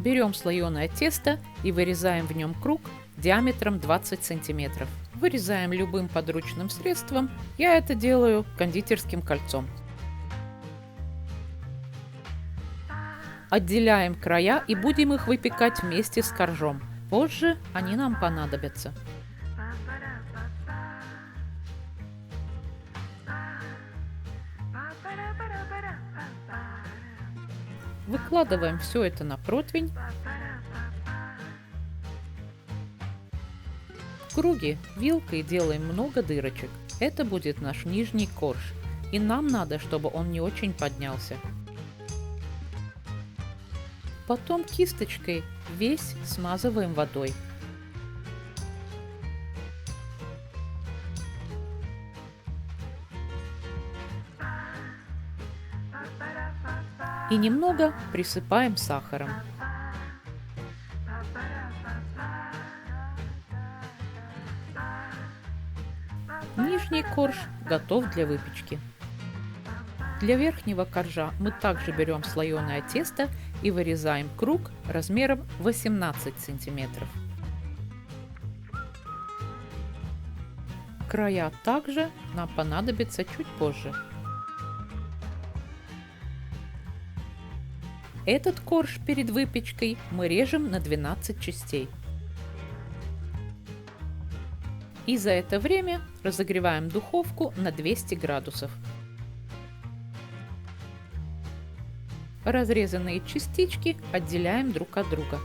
Берем слоеное тесто и вырезаем в нем круг диаметром 20 сантиметров. Вырезаем любым подручным средством. Я это делаю кондитерским кольцом. Отделяем края и будем их выпекать вместе с коржом. Позже они нам понадобятся. Выкладываем все это на противень. В круге вилкой делаем много дырочек. Это будет наш нижний корж. И нам надо, чтобы он не очень поднялся. Потом кисточкой весь смазываем водой. И немного присыпаем сахаром. Нижний корж готов для выпечки. Для верхнего коржа мы также берем слоеное тесто и вырезаем круг размером 18 сантиметров. Края также нам понадобятся чуть позже. Этот корж перед выпечкой мы режем на 12 частей. И за это время разогреваем духовку на 200 градусов. Разрезанные частички отделяем друг от друга.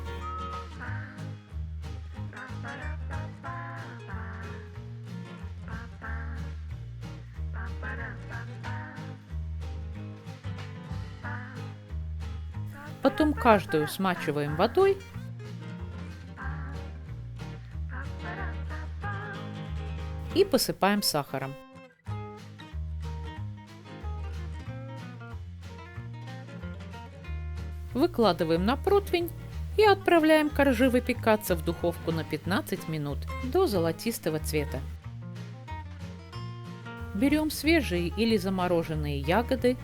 Потом каждую смачиваем водой . И посыпаем сахаром. Выкладываем на противень и отправляем коржи выпекаться в духовку на 15 минут до золотистого цвета. Берем свежие или замороженные ягоды,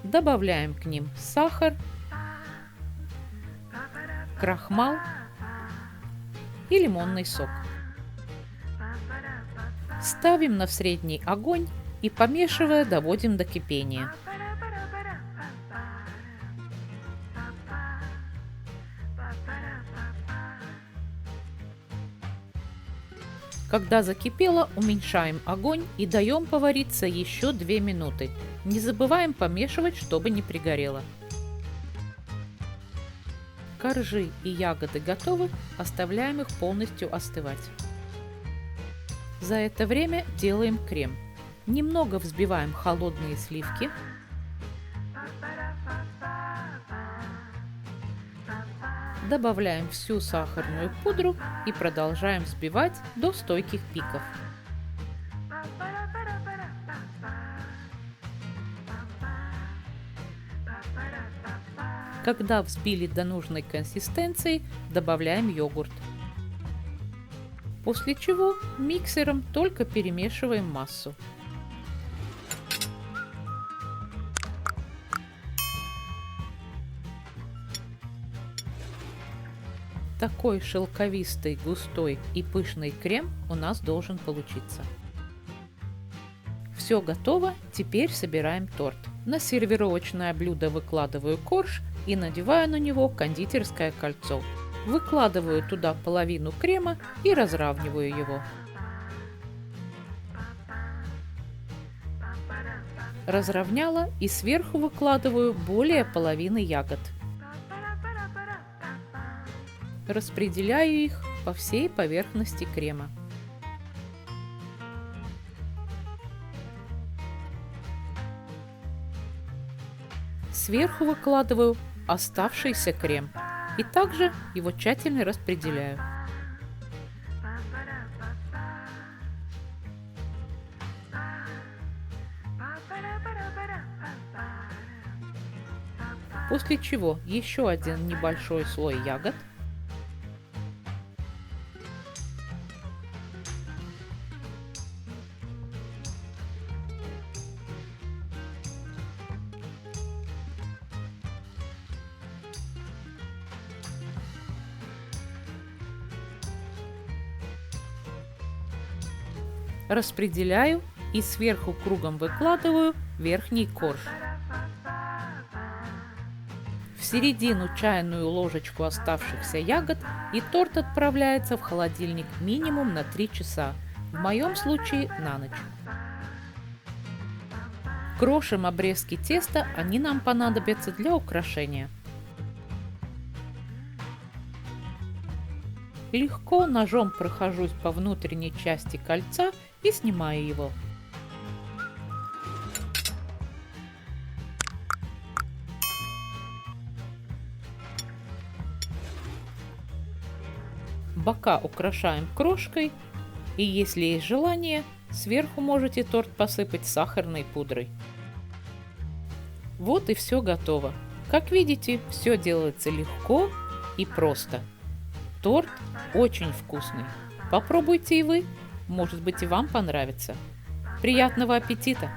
добавляем к ним сахар, крахмал и лимонный сок. Ставим на средний огонь и, помешивая, доводим до кипения. Когда закипело, уменьшаем огонь и даем повариться еще 2 минуты. Не забываем помешивать, чтобы не пригорело. Коржи и ягоды готовы, оставляем их полностью остывать. За это время делаем крем. Немного взбиваем холодные сливки. Добавляем всю сахарную пудру и продолжаем взбивать до стойких пиков. Когда взбили до нужной консистенции, добавляем йогурт. После чего миксером только перемешиваем массу. Такой шелковистый, густой и пышный крем у нас должен получиться. Все готово, теперь собираем торт. На сервировочное блюдо выкладываю корж и надеваю на него кондитерское кольцо. Выкладываю туда половину крема и разравниваю его. Разровняла и сверху выкладываю более половины ягод. Распределяю их по всей поверхности крема. Сверху выкладываю оставшийся крем. И также его тщательно распределяю. После чего еще один небольшой слой ягод. распределяю и сверху кругом выкладываю верхний корж. В середину чайную ложечку оставшихся ягод, и торт отправляется в холодильник минимум на 3 часа, в моем случае на ночь. Крошим обрезки теста, они нам понадобятся для украшения. Легко ножом прохожусь по внутренней части кольца и снимаю его. Бока украшаем крошкой, и если есть желание, сверху можете торт посыпать сахарной пудрой. Вот и все готово. Как видите, все делается легко и просто. Торт очень вкусный. Попробуйте и вы. Может быть, и вам понравится. Приятного аппетита!